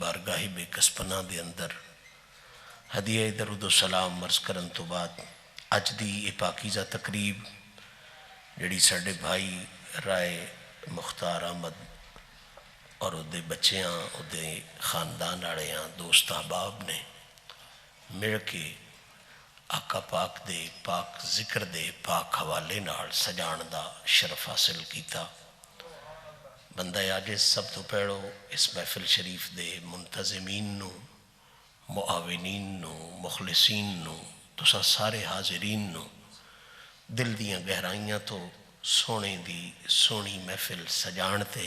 بارگاہ بے کسپنا دے اندر ہدیہ درود و سلام عرض کرن تو بعد اج دی یہ پاکیزہ تقریب جڑی ساڈے بھائی رائے مختار احمد اور اودے بچیاں اودے خاندان آڑیاں دوست احباب نے مل کے آقا پاک دے پاک ذکر دے پاک حوالے نال سجان دا شرف حاصل کیتا۔ بندہ عاجز سب تو پہلو اس محفل شریف دے منتظمین نو، معاونین نو، مخلصین نو، تساں سارے حاضرین نو دل دیاں گہرائیاں تو سونے دی سونی محفل سجان تے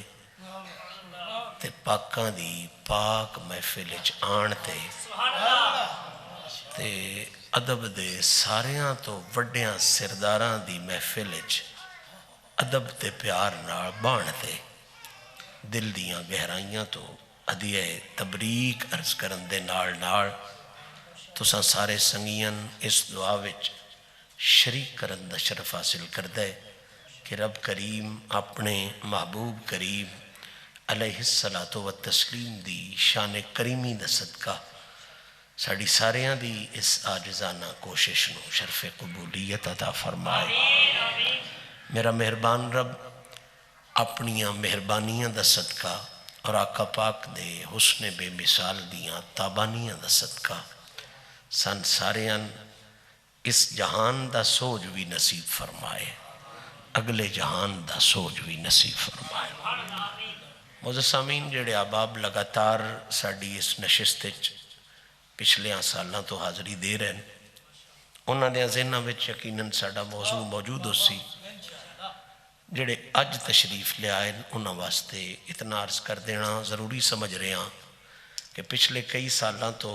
پاکاں دی پاک محفل آن تے ادب دے ساریاں تو وڈیاں سرداراں دی محفل ادب تے پیار نال بان تے دل دیاں گہرائیاں تو ہدیہ تبریک عرض کرن دے نال تساں سارے سنگیاں اس دعا وچ شریک کرن دا شرف حاصل کردے کہ رب کریم اپنے محبوب کریم علیہ الصلاۃ والتسلیم دی شان کریمی دا صدقہ ساڑی ساریاں دی اس عاجزانہ کوشش نو شرف قبولیت عطا فرمائے۔ میرا مہربان رب اپنیاں مہربانیاں دا صدقہ اور آقا پاک دے حسن بے مثال دیاں تابانیاں دا صدقہ سن ساریاں اس جہان دا سوج بھی نصیب فرمائے، اگلے جہان دا سوج بھی نصیب فرمائے۔ معزز سامعین جڑے احباب لگاتار ساڑی اس نشست پچھلے سالاں تو حاضری دے رہے ہیں انہاں دے ذہناں وچ یقیناً ساڈا موضوع موجود ہو سی، جڑے اج تشریف لے آئے انہاں واسطے اتنا عرض کر دینا ضروری سمجھ رہے ہیں کہ پچھلے کئی سالاں تو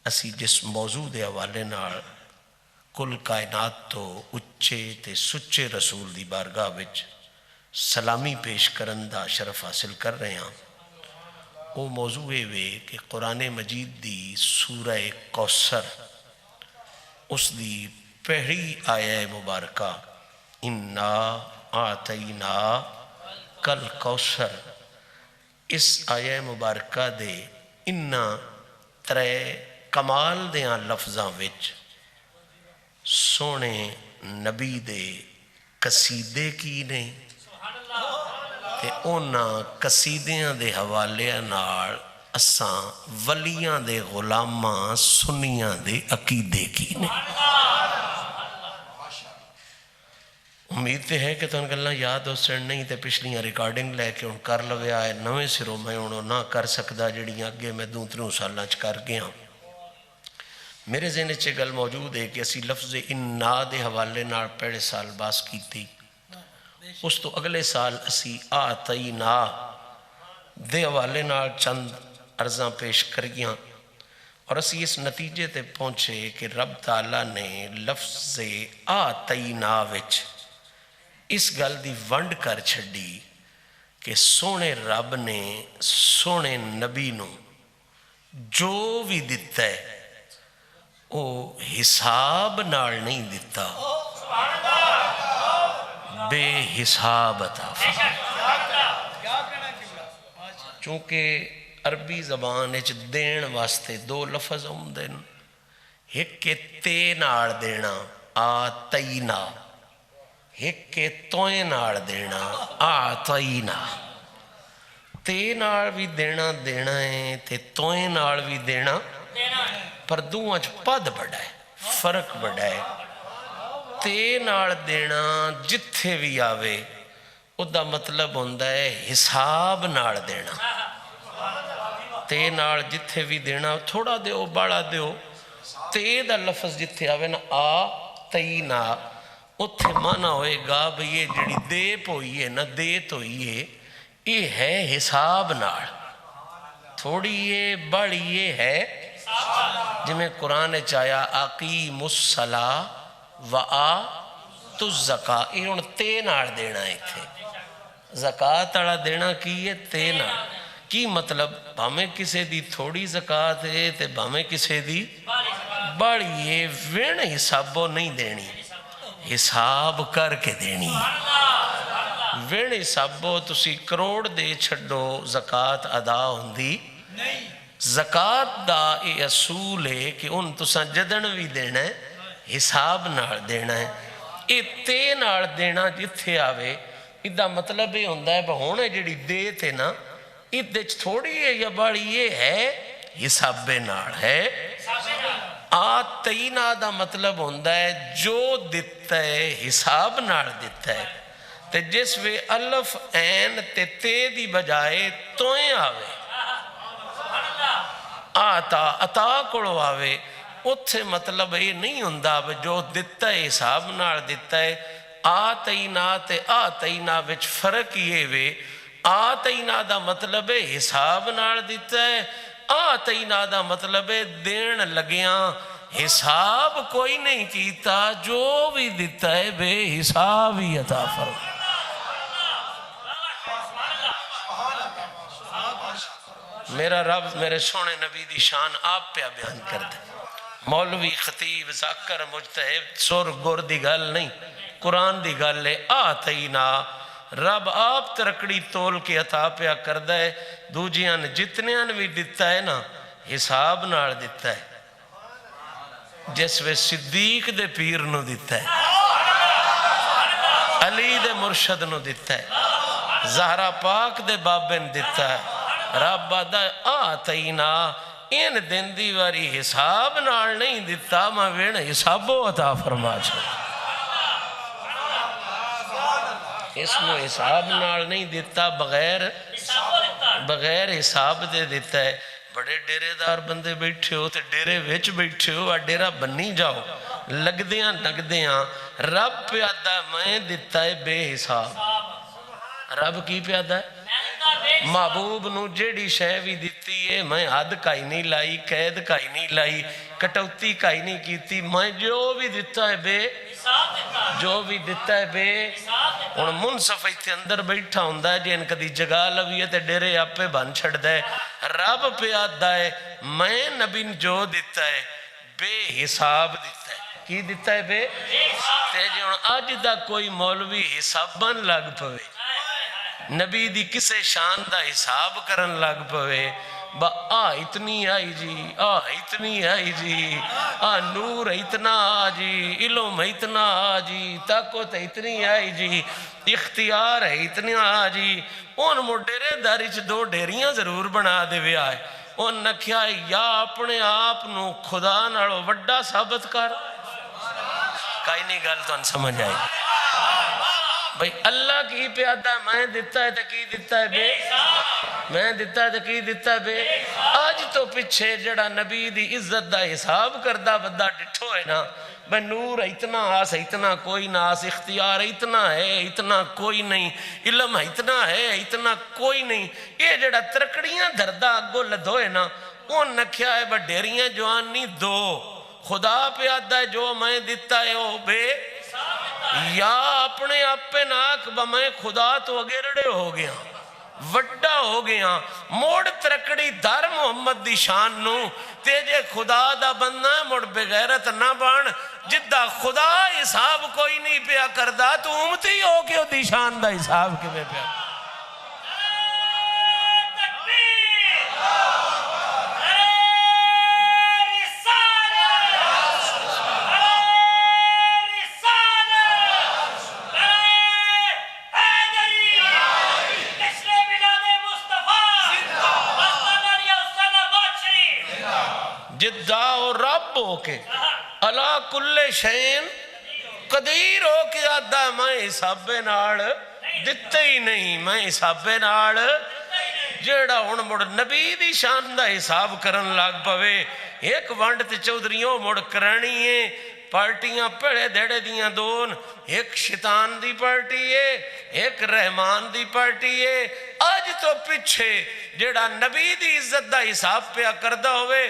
اسی جس موضوع دے حوالے نال کل کائنات تو اچے تے سچے رسول دی بارگاہ وچ سلامی پیش کرن دا شرف حاصل کر رہے ہیں، وہ موضوع وے کہ قرآن مجید دی سورہ کوثر اس دی پہلی آیہ مبارکہ انا آتینا کل کوثر، اس آیہ مبارکہ دے انا ترے کمال دیاں لفظاں وچ سونے نبی دے قصیدے کی نے تے اونا قصیدیاں دے حوالے نال اساں ولیاں دے غلاماں سنیاں دے عقیدے کی نے۔ امید تے ہے کہ تن گلنا یاد ہو سن نہیں تے پچھلیاں ریکارڈنگ لے کے ان کر لوے آئے نویں سروں میں انہوں نہ کر سکدا جڑیاں اگے میں دوتریوں سالاں چ کر گیا۔ میرے ذہن چ گل موجود ہے کہ اسی لفظ انا دے حوالے نال پہلے سال باس کیتی، اس تو اگلے سال اسی آتینا دے حوالے نال چند عرضاں پیش کریاں اور اسی اس نتیجے تے پہنچے کہ رب تعالیٰ نے لفظ آتینا وچ اس گل دی ونڈ کر چھڑی کہ سونے رب نے سونے نبی نو جو بھی دیتا ہے وہ حساب نال نہیں دیتا، بے حساب عطا فرمایا۔ چونکہ عربی زبان اچ دین واسطے دو لفظ ہوندن، ایک کے تے نال دینا آتینا، ایک کے توئے نال دینا آتینا۔ تے نال بھی دینا ہے تے توئے نال بھی دینا، پر دوہاں چ پد بڑا ہے، فرق بڑا ہے۔ تے نال دینا جتھے بھی آوے او دا مطلب ہوندہ ہے حساب نال دینا، تے نال جتھے بھی دینا تھوڑا دیو بڑا دیو، تے دا لفظ جتھے آوے نا آتینا اتھے مانا ہوئے گا بھئی یہ جڑی دے پوئی ہے نا دے تو یہ ہے حساب نال، تھوڑی یہ بڑی یہ ہے جمیں قرآن چاہیا اقیم الصلاۃ وآتوا الزکاۃ، یہ ان تے نال دینا ہے تھے زکاة والا دینا کی ہے تے نال، کی مطلب بھامیں کسے دی تھوڑی زکاة ہے تے بھامیں کسے دی بڑی ہے، وین حسابوں نہیں دینی، حساب کر کے دینی۔ وین حسابوں تسی کروڑ دے چھڑو زکاة ادا ہوندی زکات دا یہ اصول ہے کہ ان تساں جدن بھی دینا ہے حساب نال دینا ہے. یہ تے نال دینا جتھے آوے ادھا مطلب یہ ہوندہ ہے ہونے جڑی دے تے نا ادھے تھوڑی ہے یا بڑی یہ ہے حساب نال ہے. آتینا دا مطلب ہوندہ ہے جو دیتا ہے حساب نال دیتا ہے. تے جس وے الف این تے تے دی بجائے توئیں آوے آتا عطا کڑو آوے اتھے مطلب یہ نہیں ہوندہ جو دیتا ہے حساب نال دیتا ہے. آتینا تے آتینا وچ فرق یہ وے آتینا دا مطلب ہے حساب نال دیتا ہے. آتینا دا مطلب ہے دین لگیاں حساب کوئی نہیں کیتا جو بھی دیتا ہے بے حساب ہی عطا فرما. میرا رب میرے سونے نبی دی شان آپ پہ بیان کر دے. مولوی خطیب ذاکر مجتہد سر گر دی گل نہیں قرآن دی گل ہے. آتینا رب آپ ترکڑی تول کے عطا پہ کر دے. دوجیاں جتنیاں بھی دیتا ہے نا حساب نال دیتا ہے. جس وے صدیق دے پیر نو دیتا ہے علی دے مرشد نو دیتا ہے زہرا پاک دے بابن دیتا ہے. رب آدھا آتینا ان دن دی واری حساب نال نہیں دیتا میں وین حسابو عطا فرما چھوڑا. اس میں حساب نال نہیں دیتا بغیر حساب دے دیتا ہے. بڑے ڈیرے دار بندے بیٹھے ہو تے ڈیرے ویچ بیٹھے ہو اور ڈیرہ بنی جاؤ لگ دیاں نگ دیاں. رب پیادہ میں دیتا ہے بے حساب. رب کی پیادہ ہے محبوب نو جیڑی شے بھی دیتی ہے میں حد کائی نہیں لائی قید کائی نہیں لائی کٹوتی کائی نہیں کیتی. میں جو بھی دیتا ہے بے جو بھی دیتا ہے بے ان منصف ایتھے اندر بیٹھا ہوندہ ہے جن کدی جگہ لویت ڈیرے آپ پہ بن چھڑ دے. رب پیادہ ہے میں نبی جو دیتا ہے بے حساب دیتا ہے. کی دیتا ہے بے تیجے آج دا کوئی مولوی حساب بن لگ پوے نبی دی کسے شان دا حساب کرن لگ پوے با اتنی آئی جی اتنی آئی جی نور اتنا آ جی علم اتنا آ جی طاقت اتنی آئی جی اختیار ہے اتنا آ جی. ان مڈیرے دارچ دو ڈیریاں ضرور بنا دے وے آئے. ان نکھیا یا اپنے آپ نو خدا نالو وڈا ثابت کر. کائی نہیں گل تو ان سمجھ آئی بھئی اللہ کی پیادہ میں دیتا ہے تکی دیتا ہے بے میں دیتا ہے تکی دیتا ہے بے. آج تو پچھے جڑا نبی دی عزت دا حساب کردہ بدہ ڈٹھو ہے نا بھئی نور اتنا آس اتنا کوئی نہ آس اختیار اتنا ہے اتنا کوئی نہیں علم اتنا ہے اتنا کوئی نہیں. یہ جڑا ترکڑیاں دردہ اگو لدھو ہے نا ان نکھیا ہے بڑیریاں جوانی دو خدا پیادہ ہے جو میں دیتا ہے او بے یا اپنے آپ پہ ناک میں خدا تو اگرڑے ہو گیا وڈا ہو گیا. موڑ ترکڑی دار محمد دی شان نو تیجے خدا دا بندہ موڑ بغیرت نہ بان جدہ خدا حساب کوئی نہیں پیا کردہ تو امتی ہو کہ دی شان دا حساب کے میں پیا جدہ و رب ہو کے اللہ کل شین قدیر ہو کے آدھا میں حساب ناڑ دیتے ہی نہیں میں حساب ناڑ جیڑا ان مڑ نبی دی شان دا حساب کرن لگ پوے. ایک وانڈ تے چودریوں مڑ کرانی ہے پارٹیاں پڑے دیڑے دیاں دون ایک شیطان دی پارٹی ہے ایک رحمان دی پارٹی ہے. آج تو پچھے جیڑا نبی دی عزت دا حساب پہ کردہ ہوئے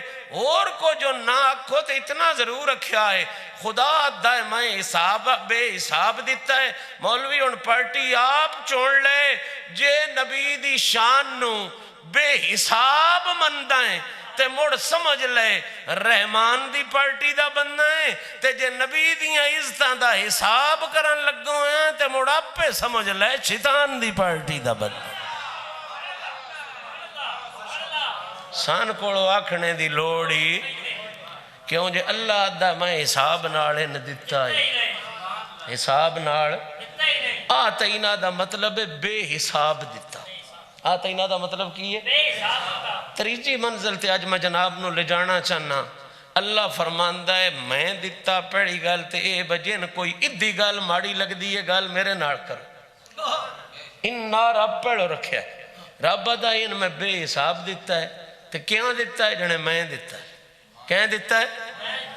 اور کو جو نہ آکھو تو اتنا ضرور رکھیا ہے خدا دائے میں حساب بے حساب دیتا ہے. مولوی ان پارٹی آپ چوڑ لے جے نبی دی شان نو بے حساب مندائیں تے مڑ سمجھ لے رحمان دی پارٹی دا بندہ ہے تے جے نبی دیاں عزتاں دا حساب کرن لگو ہیں تے مڑ آپ پہ سمجھ لے شیطان دی پارٹی دا بندہ. سان کو آکھنے دی لوڑی کیوں جے اللہ دا میں حساب نالے نہ دیتا ہے حساب نال آتینا دا مطلب ہے بے حساب دیتا آتینا دا مطلب کی ہے تریجی منزل تے آج میں جناب نو لے جانا چاہنا اللہ فرماندہ ہے میں دیتا پڑی گال تے اے بجین کوئی ادھی گال ماڑی لگ دی ہے گال میرے نار کر ان رب پڑھو رکھیا ہے رب دا ان میں بے حساب دیتا ہے تے کیوں دیتا ہے جنے میں دیتا ہے کہیں دیتا ہے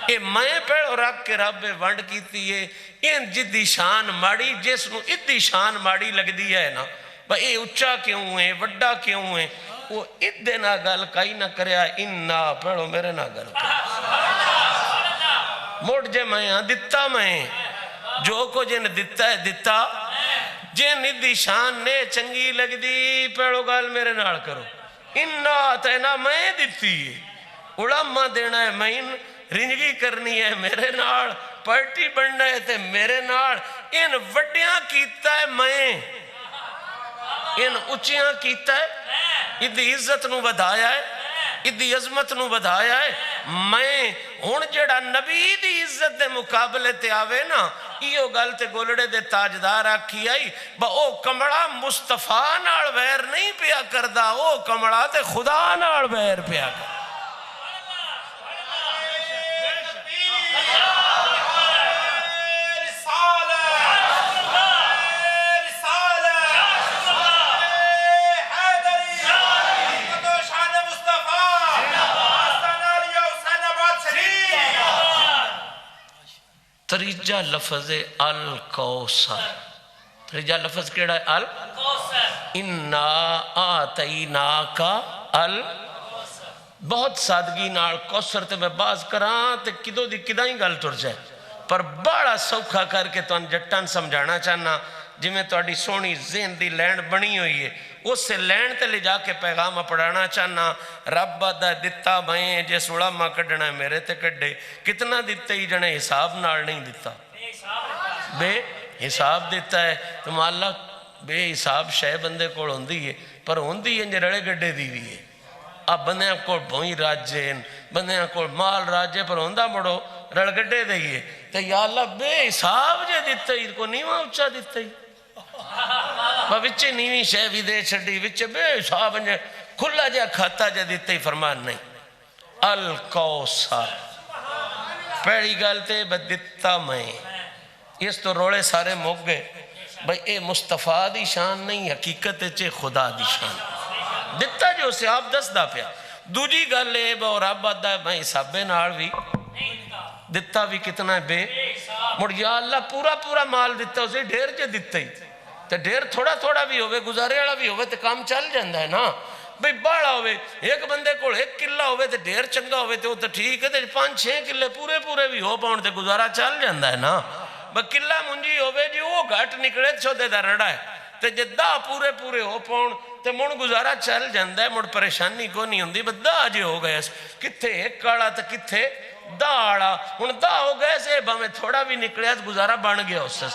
اے میں پڑھو رکھ کے رب ونڈ کیتی ہے ان جدی شان ماڑی جس نو ادھی شان ماڑی لگ دی ہے نا بھئی اے اچھا کیوں ہے وڈا کیوں ہے وہ ادھے نہ گل کئی نہ کریا انہا پڑھو میرے نہ گل موٹ جے میں دیتا میں جو کو جن دیتا ہے دیتا جن ادھی شان نے چنگی لگ دی پڑھو گل میرے ناڑ کرو انہا تینا میں دیتی ہے اڑامہ دینا ہے میں رنجگی کرنی ہے میرے ناڑ پارٹی بننا ہے تے میرے ناڑ ان وڈیاں کیتا ہے میں ان اچیاں کیتا ہے ادھی عزت نو بدھایا ہے ادھی عظمت نو بدھایا ہے میں ہون جڑا نبی دی عزت دے مقابلے تے آوے نا ایو گل تے گولڑے دے تاجدار آکھی آئی با او کمڑا مصطفیٰ ناڑ ویر نہیں پیا کردہ او کمڑا تے خدا ناڑ ویر پیا کردہ تریجہ لفظ الکوثر تریجہ لفظ کیڑا ہے الکوثر انا آتیناکا بہت سادگی نال کوثر تے میں باز کران تے کدو دی کدائیں گل ٹر جائے پر بڑا سوکھا کر کے تو ان جٹان سمجھانا چاہنا جی میں تو اڈی سونی ذہن دی لینڈ بنی ہوئی ہے اس سے لینڈ تے لے جا کے پیغام پڑھانا چاہنا رب دا دیتا بھائیں جیس علماء کڑنا ہے میرے تے کڑے کتنا دیتا ہی جنے حساب نال نہیں دیتا بے حساب دیتا ہے تو مالا بے حساب شے بندے کو ہوندی ہے پر ہوندی ہے انجھے رڑے گڑے دی بھی ہے اب بندیاں کو بھوئی راجین بندیاں کو مال راجے پر ہوندہ مڑو رڑ گڑے دئیے تو یا اللہ بے حساب جے دیتا ہی کو نیوہ اچھا دیتا ہی وچے نیوی شے بھی دے چھڑی وچے بے حساب انجھے کھلا جا کھاتا جا دیتا ہی فرمان نہیں الکوثر پیڑی گالتے بدتا میں اس تو روڑے سارے موگ گئے بھئی اے مصطفیٰ دی شان نہیں حقیقت چے خدا دی شان دیتا جو سے آپ دس دا پیا دوجی گل لے اور آپ بات دا میں حسابے نار بھی دیتا بھی کتنا ہے بے مڑ یا اللہ پورا پورا مال دیتا اسے ڈھیر جے دیتا ہی تو ڈھیر تھوڑا تھوڑا بھی ہوئے گزارے والا بھی ہوئے تو کام چل جاندہ ہے نا بھئی باڑا ہوئے ایک بندے کو ایک کلہ ہوئے تو ڈھیر چنگا ہوئے تو ٹھیک ہے 5-6 کلے پورے پورے بھی ہو پاؤں تو گزارا چل جاندہ ہے نا بھئی کلہ منجی ہوئے جی وہ گھٹ نکڑے چھو دے دا رڑا ہے تو جدہ پورے پورے ہو پاؤں تو مڑ گزارا چل جاندہ ہے مڑ پریشانی کو نہیں ہوندی بھئی دا جے ہو گئے کتھے ایک کاڑا تو کتھے دا آڑا ان دا ہو گئے سے میں تھوڑا بھی نکلے گزارا بن گیا اس سے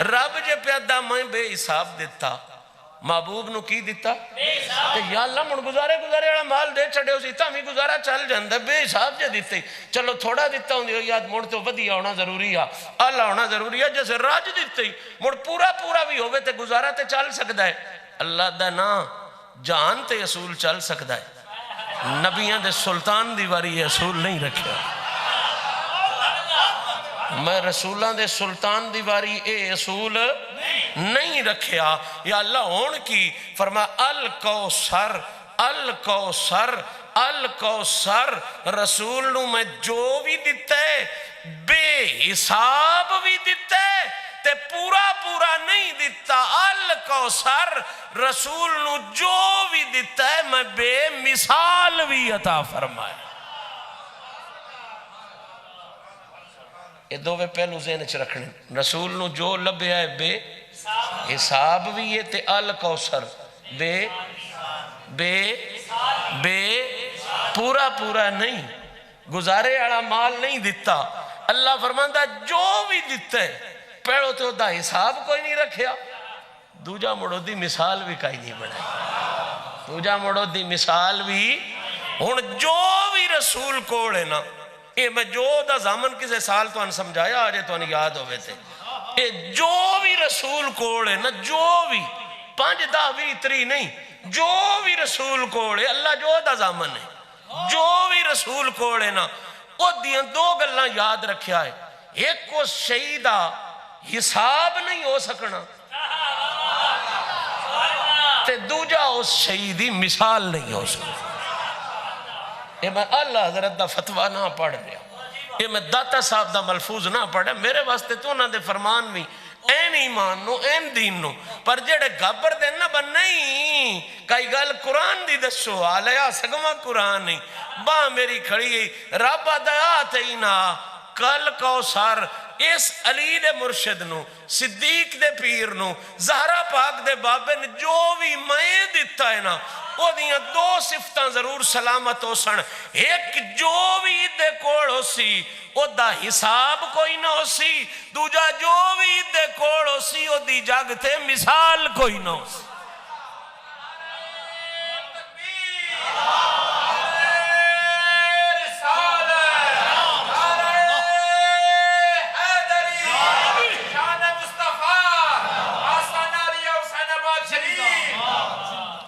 رب جے پیدا میں بے حساب دیتا محبوب نو کی دیتا کہ یا اللہ من گزارے گزارے مال دے چھڑے اسی تامی گزارا چل جاندہ بے حساب جے دیتے چلو تھوڑا دیتا ہوں دیو یاد مڑ تو ودی ہونا ضروری ہے اللہ ہونا ضروری ہے جیسے راج دیتے مڑ پورا پورا بھی ہوئے تے گزارا تے چل سکتا ہے اللہ دا نا جان تے اصول چل سکتا ہے نبیان دے سلطان دیواری اصول نہیں رکھے میں رسولان دے سلطان دیواری اے اصول نہیں رکھیا یا اللہ ہون کی فرما الکوثر الکوثر الکوثر رسول نو میں جو بھی دیتا ہے بے حساب بھی دیتا ہے تے پورا پورا نہیں دیتا الکوثر رسول نو جو بھی دیتا ہے میں بے مثال بھی عطا فرمائے یہ دو بے پہلو ذہن چ رکھنے رسول نو جو لبے آئے بے حساب بھی یہ تے الکوثر بے بے بے پورا پورا نہیں گزارے آڑا مال نہیں دیتا اللہ فرماندہ جو بھی دیتا ہے پیڑو تو دا حساب کوئی نہیں رکھیا دوجہ مڑو دی مثال بھی کئی نہیں بڑھائی دوجہ مڑو دی مثال بھی ہن جو بھی رسول کول ہے نا، یہ میں جو دا زامن کسے سال تو ان سمجھایا آجے تو ان یاد ہوئے تھے، یہ جو بھی رسول کول ہے نا، جو بھی 5 10 20 30 نہیں، جو بھی رسول کول ہے، اللہ جو دا زامن ہے، جو بھی رسول کول ہے نا، وہ دیاں 2 گلاں یاد رکھیا ہے، ایک کو شہیدہ حساب نہیں ہو سکنا، تے دوجا اس شہیدی مثال نہیں ہو سکنا۔ یہ میں اللہ حضرت دا فتوہ نہ پڑھ رہا، یہ میں داتا صاحب دا ملفوظ نہ پڑھا، میرے واسطے تو نہ دے فرمان بھی این ایمان نو این دین نو، پر جڑے گابر دین نہ بن نہیں کئی گل قرآن دی دسو آلیا سگمہ قرآن نہیں با میری کھڑی گئی رب دعات اینا کل کوثر اس علی دے مرشد نو صدیق دے پیر نو زہرا پاک دے بابے نے جو بھی میں دیتا ہے نا، وہ دیاں 2 صفتاں ضرور سلامت ہو سن، ایک جو بھی دے کوڑ ہو سی او دا حساب کوئی نہ ہو سی، دوجا جو بھی دے کوڑ ہو سی او دی جاگتے مثال کوئی نہ ہو سی۔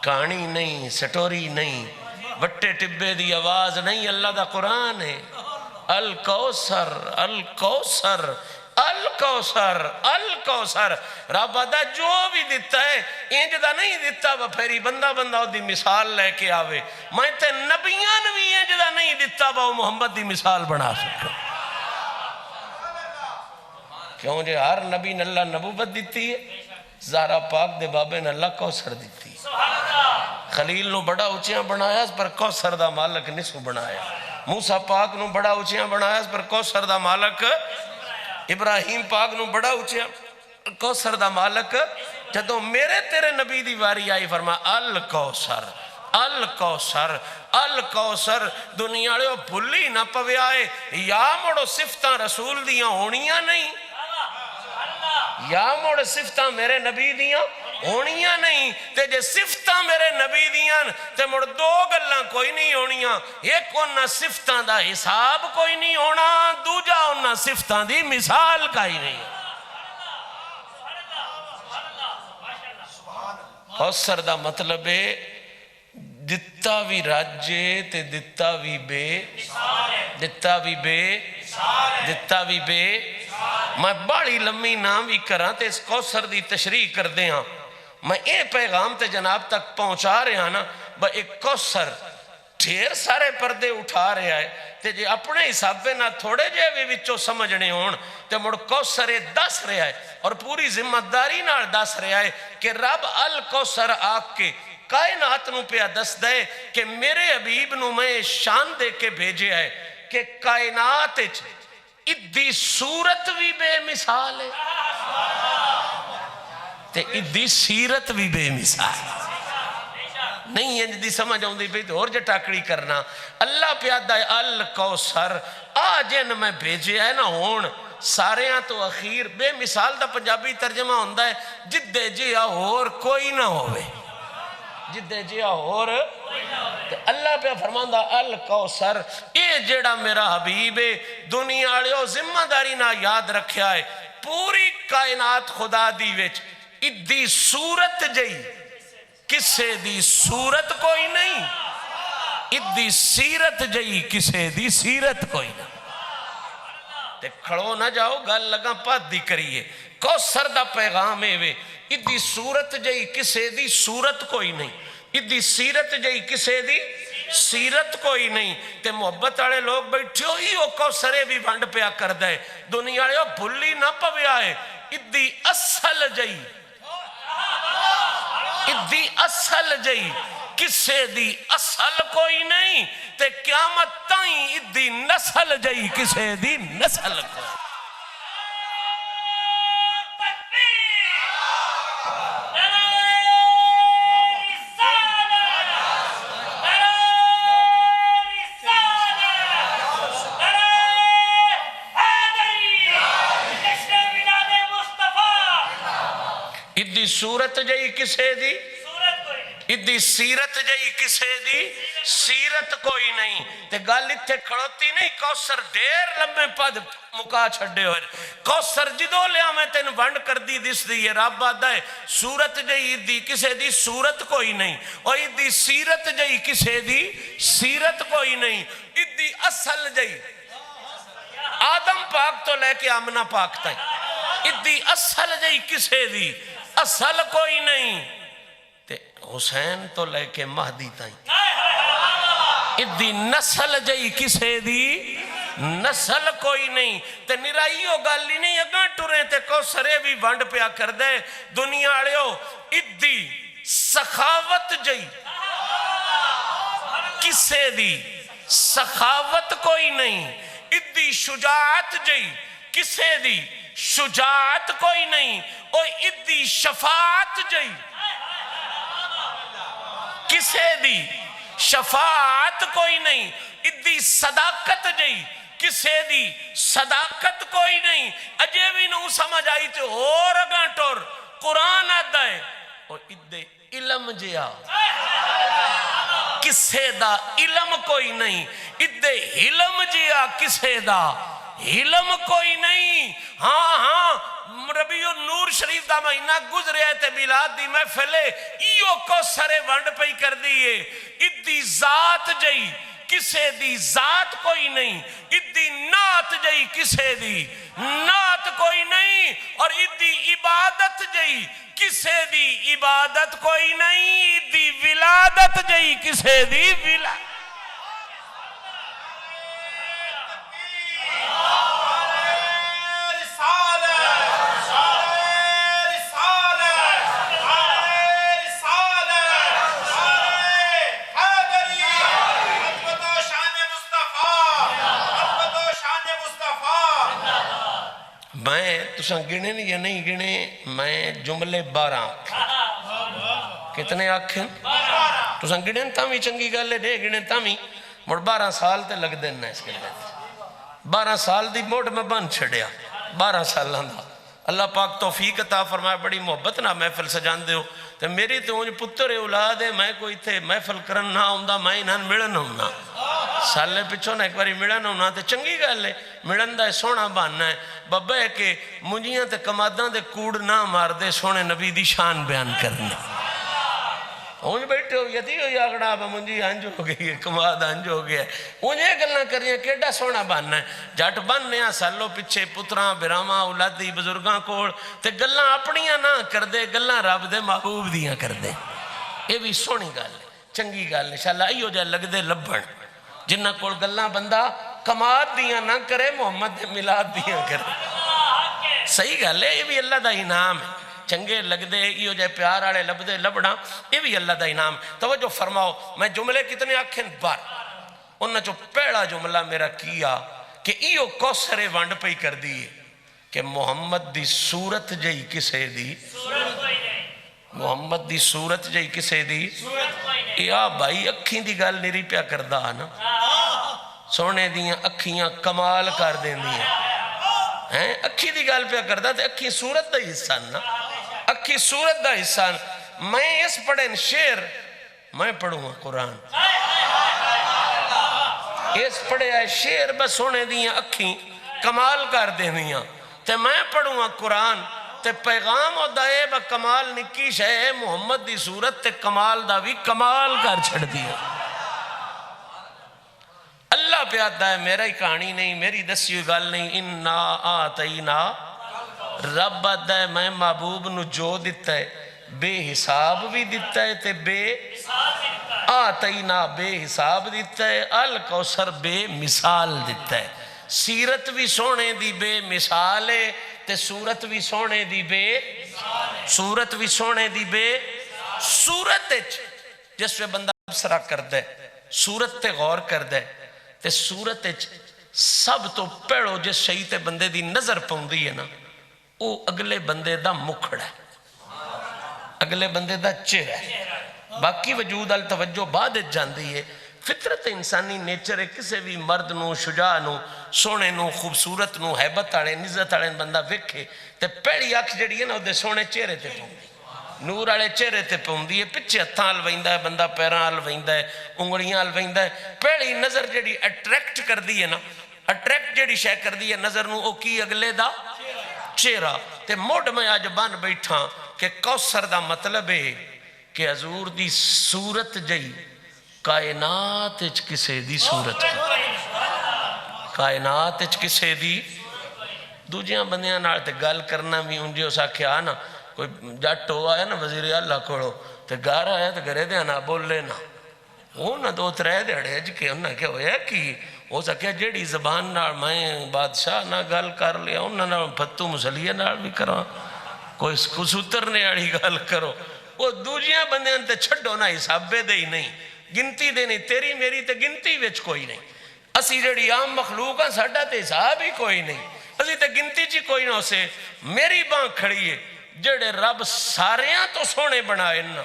کہانی نہیں، سٹوری نہیں، وٹے ٹبے دی آواز نہیں، اللہ دا قرآن ہے۔ الکوثر الکوثر الکوثر الکوثر، رب دا جو بھی دیتا ہے انج دا نہیں دیتا وہ پھری بندہ بندہ دی مثال لے کے آوے، میں تے نبیان بھی انج دا نہیں دیتا وہ محمد دی مثال بنا سکتا، کیوں جے ہر نبی نے اللہ نبوت دیتی ہے، زہرا پاک دے بابے نے اللہ کوثر دیتی ہے، خلیل نو بڑا اچھیاں بنایا اس پر کوثر دا مالک نسو بنایا، موسیٰ پاک نو بڑا اچھیاں بنایا اس پر کوثر دا مالک، ابراہیم پاک نو بڑا اچھیاں کوثر دا مالک، جدو میرے تیرے نبی دی واری آئی فرما الکوثر الکوثر الکوثر، دنیا لے بھلی نہ پوے آئے، یا مڑو صفتاں رسول دیاں ہونیاں نہیں، یا مڑ صفتاں میرے نبی دیاں ہونیاں نہیں، تے جے صفتاں میرے نبی دیاں تے مڑ 2 گلاں کوئی نہیں ہونیاں، ایک انہاں صفتاں دا حساب کوئی نہیں ہونا، دوجا انہاں صفتاں دی مثال کائی نہیں۔ کوثر دا مطلب ہے دتا بھی راجے تے دتا بھی بے، دتا بھی بے، دتا بھی بے، میں بڑی لمبی نام بھی کراں تے اس کوثر دی تشریح کر دے ہاں، میں اے پیغام تے جناب تک پہنچا رہے ہیں نا، با ایک کوثر ڈھیر سارے پردے اٹھا رہے آئے تے جے اپنے حساب پہ نہ تھوڑے جے بھی وچوں سمجھنے ہون تے مڑ کوثر دس رہے آئے اور پوری ذمہ داری نہ دس رہے آئے کہ رب الکوثر آگ کے کائنات نو پہ دس دے کہ میرے حبیب نو میں شان دے کے بھیجے آئے کہ کائنات ادھی صورت بھی بے مثال ہے تے ادھی سیرت بھی بے مثال ہے، نہیں انج دی سمجھ آؤں دی بھی اور جے ٹاکڑی کرنا، اللہ پیادہ ہے الکوثر آجن میں بھیجے ہے نا ہون سارے ہاں تو اخیر بے مثال دا پنجابی ترجمہ ہوندہ ہے جدے جیا اور کوئی نہ ہوئے، جدے جیا اور اللہ پہ فرماندہ الکوثر، اے جیڑا میرا حبیب ہے دنیا لیو ذمہ داری نہ یاد رکھیا ہے، پوری کائنات خدا دی وچ ادھی صورت جئی کسے دی صورت کوئی نہیں، ادھی سیرت جئی کسے دی سیرت کوئی نہیں، تے کھڑو نہ جاؤ گل لگا پات دی کریے، کوثر دا پیغام ہے وے ادھی صورت جئی کسے دی صورت کوئی نہیں، ادھی سیرت جئی کسے دی سیرت کوئی نہیں، تے محبت آڑے لوگ بیٹھے ہوئی ہو کوثرے بھی بھنڈ پیا کر دے، دنیا لے بھلی نہ پوے آئے، ادھی اصل جئی ادھی اصل جئی کسے دی اصل کوئی نہیں، تے قیامت تائیں ادھی نسل جئی کسے دی نسل کوئی، ادھی صورت جئی کسے دی ادی سیرت جئی کسے دی سیرت کوئی نہیں تے گل اتھے کھڑوتی نہیں کوثر دیر لمبے پد مکا چھڑے ہوئے کوثر جدو لیا میں تین ونڈ کر دی دس دی یہ رب آدھا ہے سورت جئی ادی کسے دی سورت کوئی نہیں اور ادی سیرت جئی کسے دی سیرت کوئی نہیں ادی اصل جئی آدم پاک تو لے کے آمنہ پاک تائی ادی اصل جئی کسے دی اصل کوئی نہیں تے حسین تو لے کے مہدی تائیں ادی نسل جئی کسے دی نسل کوئی نہیں تے نرائیو گالی نہیں اگاں ٹورے تے کوثرے بھی ونڈ پیا کر دے دنیا آڑیو ادی سخاوت جئی کسے دی سخاوت کوئی نہیں ادی شجاعت جئی کسے دی شجاعت کوئی نہیں اور ادی شفاعت جئی کسے دی شفاعت کوئی نہیں ادی صداقت جئی کسے دی صداقت کوئی نہیں اجے بھی نو سمجھ آئی تے اور اگاں ٹور قرآن آدھا ہے اور ادے علم جیا کسے دا علم کوئی نہیں ادے علم جیا کسے دا علم کوئی نہیں ہاں ربیع النور شریف دا مہینہ گزرے تے میلاد دی محفلے ایو کو سرے ونڈ پئی کر دیئے ادی ذات جئی کسے دی ذات کوئی نہیں ادی نات جئی کسے دی نات کوئی نہیں اور ادی عبادت جئی کسے دی عبادت کوئی نہیں ادی ولادت جئی کسے دی ولادت میں تساں گنے نہیں یا نہیں گنے میں جملے 12 آنکھیں کتنے آنکھیں تساں گنے تامی چنگی گالے دے گنے تامی مڑ 12 سال تے لگ دینا اس کے لئے 12 سال دی موڑ میں بن چھڑیا 12 سال دا اللہ پاک توفیق عطا فرمائے بڑی محبت نہ محفل سجان دے ہو تے میری تو انج پتر اولاد ہے میں کوئی تھے محفل کرن نہ ہوندہ میں انہاں ملن ہونا سالے پچھو نہ ایک باری ملن ہونا تے چنگی گل ہے ملن دا سونا باننا ہے بابا ہے کہ مجھیاں تے کماداں دے کوڑ نہ مار دے سونے نبی دی شان بیان کرنے انج بیٹھے ہو یتی ہو یاگڑا با منجی انج ہو گئی ہے کماد انج ہو گیا ہے انجھے گلنا کریے کیڑا سونا باننا ہے جٹ باننے سالو پچھے پتراں براما اولادی بزرگاں کوڑ تے گلنا اپنیاں نہ کر دے گلنا رب دے محبوب دیاں کر دے یہ بھی سونی گل ہے چنگی گل انشاءاللہ ایو جا لگ دے لبن جنہ کوڑ گلنا بندہ کماد دیاں نہ کرے محمد ملاد دیاں کرے صحیح گل ہے یہ بھی اللہ دا انعام ہے چنگے لگ دے ایو جائے پیار آڑے لب دے لبڑا یہ بھی اللہ دا انعام توجہ فرماؤ میں جملے کتنے آنکھیں بار انہاں جو پہلا جملہ میرا کیا کہ ایو کوثر ونڈ پئی کر دیئے کہ محمد دی صورت جئی کسے دی محمد دی صورت جئی کسے دی یا بھائی اکھیں دی گل نیری پیا کردہ نا سونے دیاں اکھیاں کمال کر دیں دیاں اکھی دی گل پیا کردہ تے اکھی صورت دا حصہ نا اکھی صورت دا حصہ میں اس پڑھیں شیر میں پڑھوں گا قرآن اس پڑھے آئے شیر بس سونے دیاں اکھی کمال کر دیں دیاں تے میں پڑھوں گا قرآن تے پیغام و دائے با کمال نکیش ہے محمد دی صورت تے کمال دا بھی کمال کر چھڑ دیا اللہ پہ آتا ہے میرا ہی کہانی نہیں میری دسی ہوئی گال نہیں انا آتینا رب آتا ہے میں محبوب نو جو دیتا ہے بے حساب بھی دیتا ہے تے بے آتینا بے حساب دیتا ہے الکوثر بے مثال دیتا ہے سیرت بھی سونے دی بے مثال ہے تے صورت بھی سونے دی بے صورت بھی سونے دی بے صورت جس پہ بندہ ابصرہ کر دے صورت تے غور کر دے تے صورت سب تو پیڑو جس شہید بندے دی نظر پاؤندی ہے نا وہ اگلے بندے دا مکھڑ ہے اگلے بندے دا چہرہ ہے باقی وجود التوجہ بعد جاندی ہے فطرت انسانی نیچر ہے کسے بھی مرد نو شجاع نو سونے نو خوبصورت نو حیبت آڑے نزت آڑے بندہ وکھے تے پیڑی آنکھ جڑی ہے نا دے سونے چہرے تے پاؤں نور والے چہرے تے پوندی ہے پچھے ہتھاں ال ویندا ہے بندہ پیراں ال ویندا ہے انگلیاں ال ویندا ہے پہلی نظر جڑی اٹریکٹ کردی ہے نا اٹریکٹ جڑی شے کردی ہے نظر نو او کی اگلے دا چہرہ تے موڈ میں اج بن بیٹھا کہ کوثر دا مطلب ہے کہ حضور دی صورت جئی کائنات اچ کسے دی صورت کائنات اچ کسے دی دوجیاں بندیاں نال تے گل کرنا بھی انجے اس آکھیا نا کوئی جٹ ہو آیا نا وزیر اللہ کھڑو تے گھر آیا تے گھرے دیا نا بولے نا وہ نا دو ترے دیڑے جکے انہاں کیا ہویا کی وہ سکیا جیڑی زبان نال میں بادشاہ نہ گل کر لیا انہاں نا پھتو مسلیہ نال بھی کرا کوئی کسوترنے آڑی گل کرو وہ دوجیاں بندیاں تے چھڑو نا حسابے دے ہی نہیں گنتی دے نہیں تیری میری تے گنتی وچ کوئی نہیں اسی جیڑی عام مخلوق ہیں ساڈا تے حساب ہی کوئی نہیں اسی تے گنتی چی کوئی نہ اسے میری بان کھڑی ہے جڑے رب ساریاں تو سونے بنائے نا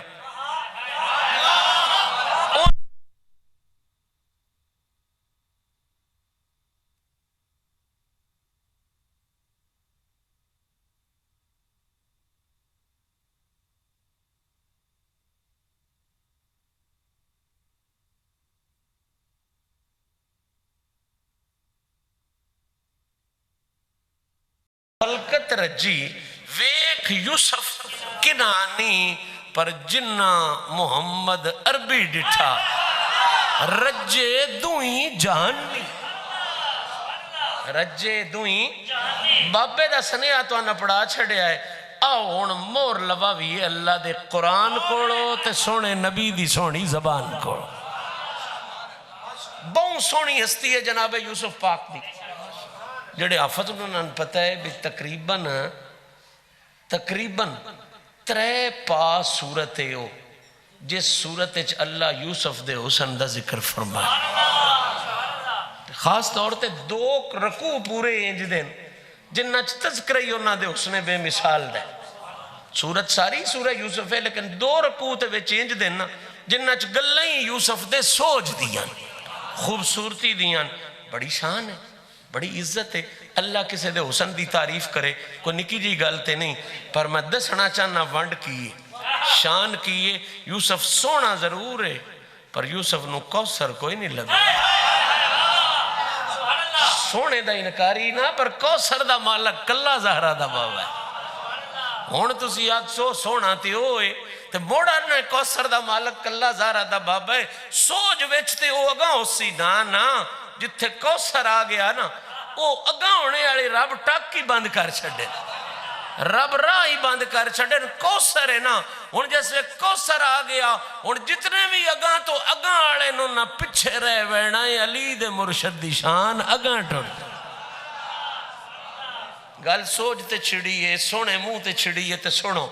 خلقت رجی ویک یوسف کنانی پر جنہ محمد عربی ڈٹھا رجے دوئیں جہانی رجے دوئیں بابے دا سنیا تو آنا پڑھا چھڑے آئے آؤ ان مور لواوی اللہ دے قرآن کوڑو تے سونے نبی دی سونی زبان کوڑو بہن سونی ہستی ہے جناب یوسف پاک دی جڑے آفت انہوں نے پتہ ہے بھی تقریباً ترے پا صورت ہے ہو جس صورت اچ اللہ یوسف دے حسن دا ذکر فرمائے خاص طور تے دو رکوع پورے انج دیں جنہ چ تذکرہی انہاں دے حسن بے مثال دے صورت ساری سورہ یوسف ہے لیکن دو رکوع تے وچ انج دیں جنہ چ گلیں یوسف دے سوج دیاں خوبصورتی دیاں بڑی شان ہے بڑی عزت ہے اللہ کسے دے حسن دی تعریف کرے کوئی نکی جی گلتے نہیں پر میں دسنا چاہنا ونڈ کیے شان کیے یوسف سونا ضرور ہے پر یوسف نو کوثر کوئی نہیں لگا سونے دا انکاری نہ پر کوثر دا مالک کلا زہرہ دا بابا ہے ہون تو سی آگ سونا تی ہوئے تے موڑا نے کوثر دا مالک کلا زہرہ دا بابا ہے سوج ویچتے ہو اگاں اسی نا جتھے کوثر آ گیا نا وہ اگاں ہونے والے رب ٹاکی بند کر چھڑے رب راہی بند کر چھڑے کوثر ہے نا ان جیسے کوثر آ گیا ان جتنے بھی اگاں تو اگاں آڑے نو نہ پچھے رہ وینا علی دے مرشد دی شان اگاں ٹھڑ گل سوج تے چھڑی ہے سونے منہ تے چھڑی ہے تے سنو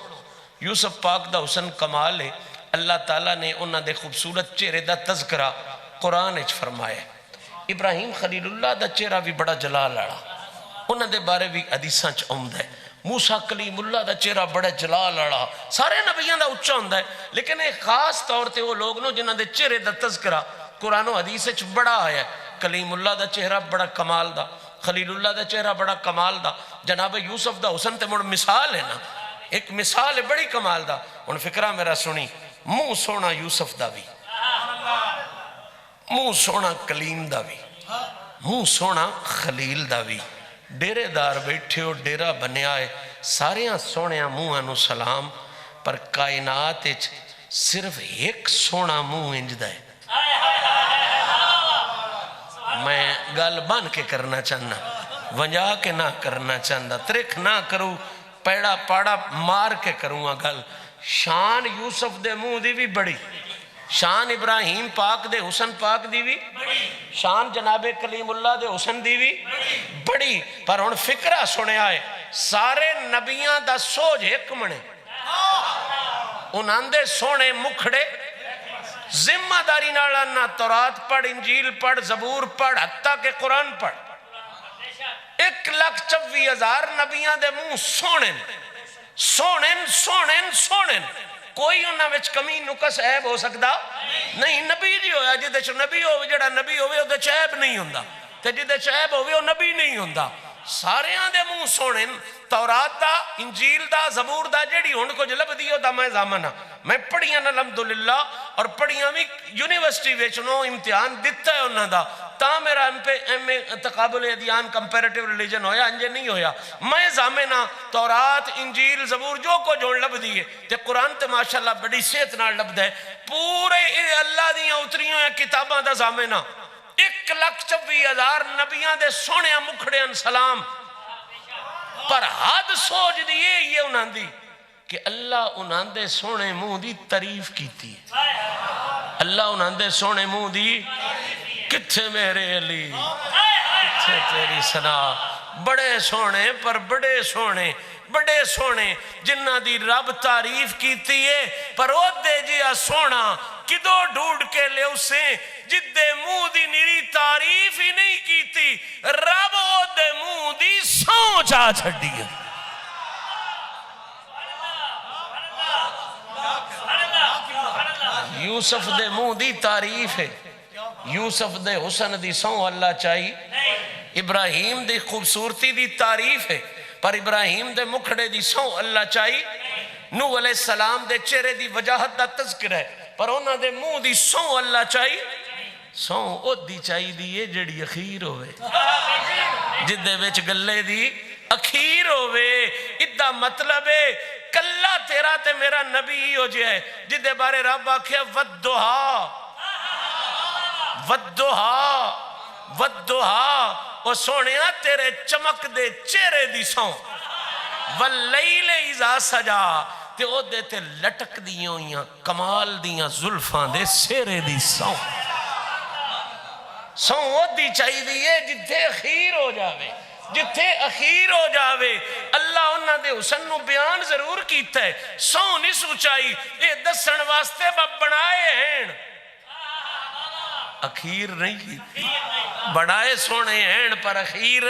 یوسف پاک دا حسن کمال ہے اللہ تعالیٰ نے انہاں دے خوبصورت چہرے دا تذکرہ قرآن اچ فرمایا ابراہیم خلیل اللہ دا چہرہ بھی بڑا جلال آڑا انہاں دے بارے بھی حدیثاں چ آمد ہے موسیٰ کلیم اللہ دا چہرہ بڑا جلال آڑا سارے نبیان دا اچھا ہوندہ ہے لیکن ایک خاص طور تے وہ لوگ نو جنہاں دے چہرے دا تذکرہ قرآن و حدیث چ بڑا آیا ہے کلیم اللہ دا چہرہ بڑا کمال دا خلیل اللہ دا چہرہ بڑا کمال دا جناب یوسف دا حسن تے مڑ مثال ہے نا ایک مثال ہے بڑی کمال دا ان فکرہ میرا سنی منہ سونا یوسف دا بھی منہ سونا کلیم دا بھی منہ سونا خلیل دا بھی ڈیرے دار بیٹھے ہو ڈیرہ بنیا ہے ساریاں سونیاں منہ انو سلام پر کائنات صرف ایک سونا منہ انجدہ ہے میں گل بان کے کرنا چاہنا ونجا کے نہ کرنا چاہنا ترک نہ کروں پیڑا پاڑا مار کے کروں گل شان یوسف دے منہ دی بھی بڑی شان ابراہیم پاک دے حسن پاک دی بھی شان جناب کلیم اللہ دے حسن دی بھی بڑی پر ان فکرہ سنے آئے سارے نبیاں دا سوج ایک منے انہاں دے سونے مکھڑے ذمہ داری نہ تورات پڑھ انجیل پڑھ زبور پڑھ حتیٰ کہ قرآن پڑھ 1,24,000 نبیاں دے منہ سونن سونن سونن سونن کوئی انہاں وچ کمی نقص عیب ہو سکتا نہیں نبی جی ہویا جدے چھ نبی ہوئے جڑا نبی ہوئے وہ دے چھ عیب نہیں ہوندہ تے جدے چھ عیب ہوئے وہ نبی نہیں ہوندہ سارے دے منہ سونے تورات دا انجیل دا زبور دا جیڑی ہون کو جلب دیو دا میں زامنہ میں پڑھیاں الحمدللہ اور پڑھیاں بھی یونیورسٹی ویچنو امتحان دیتا ہے انہاں دا تا میرا ایم اے تقابل ادیان کمپیریٹیو ریلیجن ہویا انجے نہیں ہویا میں زامنہ تورات انجیل زبور جو کو جوڑ لب دیئے تے قرآن تے ماشاءاللہ بڑی صحت نال لب دے پورے اللہ دیاں اتریوں یا کتاباں دا زامنہ 1,24,000 نبیاں دے سونے مکھڑے سلام پر حد سوچ دیئے یہ انہاں دی کہ اللہ انہاں دے سونے منہ دی تعریف کیتی اللہ انہاں دے سونے منہ دی کتھے میرے علی کتھے تیری سنا بڑے سونے پر بڑے سونے جنہ دی رب تعریف کیتی ہے پر او دے جیا سونا کدو ڈھونڈ کے لے اسے جدے منہ دی نیری تعریف ہی نہیں کیتی رب او دے منہ دی سوچ آ چھڑی ہے یوسف دے منہ دی تعریف ہے یوسف دے حسن دی سو اللہ چاہی ابراہیم دی خوبصورتی دی تعریف ہے پر ابراہیم دے مکھڑے دی سو اللہ چاہی نوح علیہ السلام دے چہرے دی وجاہت دا تذکر ہے پر انہاں دے منہ دی سو اللہ چاہی سو او دی چاہی دیئے جڑی اخیر ہوئے جدے ویچ گلے دی اخیر ہوئے ادھا مطلب ہے کلہ تیرا تے میرا نبی ہو جائے جدے بارے رب آکھیا ودہا وہ سونیا تیرے چمک دے چہرے دی سو واللیل اذا سجا تے او دے تے لٹک دیوں یا کمال دیاں زلفان دے سیرے دی سو او دی چاہی دیئے جتھے اخیر ہو جاوے اللہ انہاں دے حسن نو بیان ضرور کیتا ہے سو نہیں سوچائی یہ دسن واسطے بنائے ہیں اخیر نہیں کیتی بڑائے سونے ہیں پر اخیر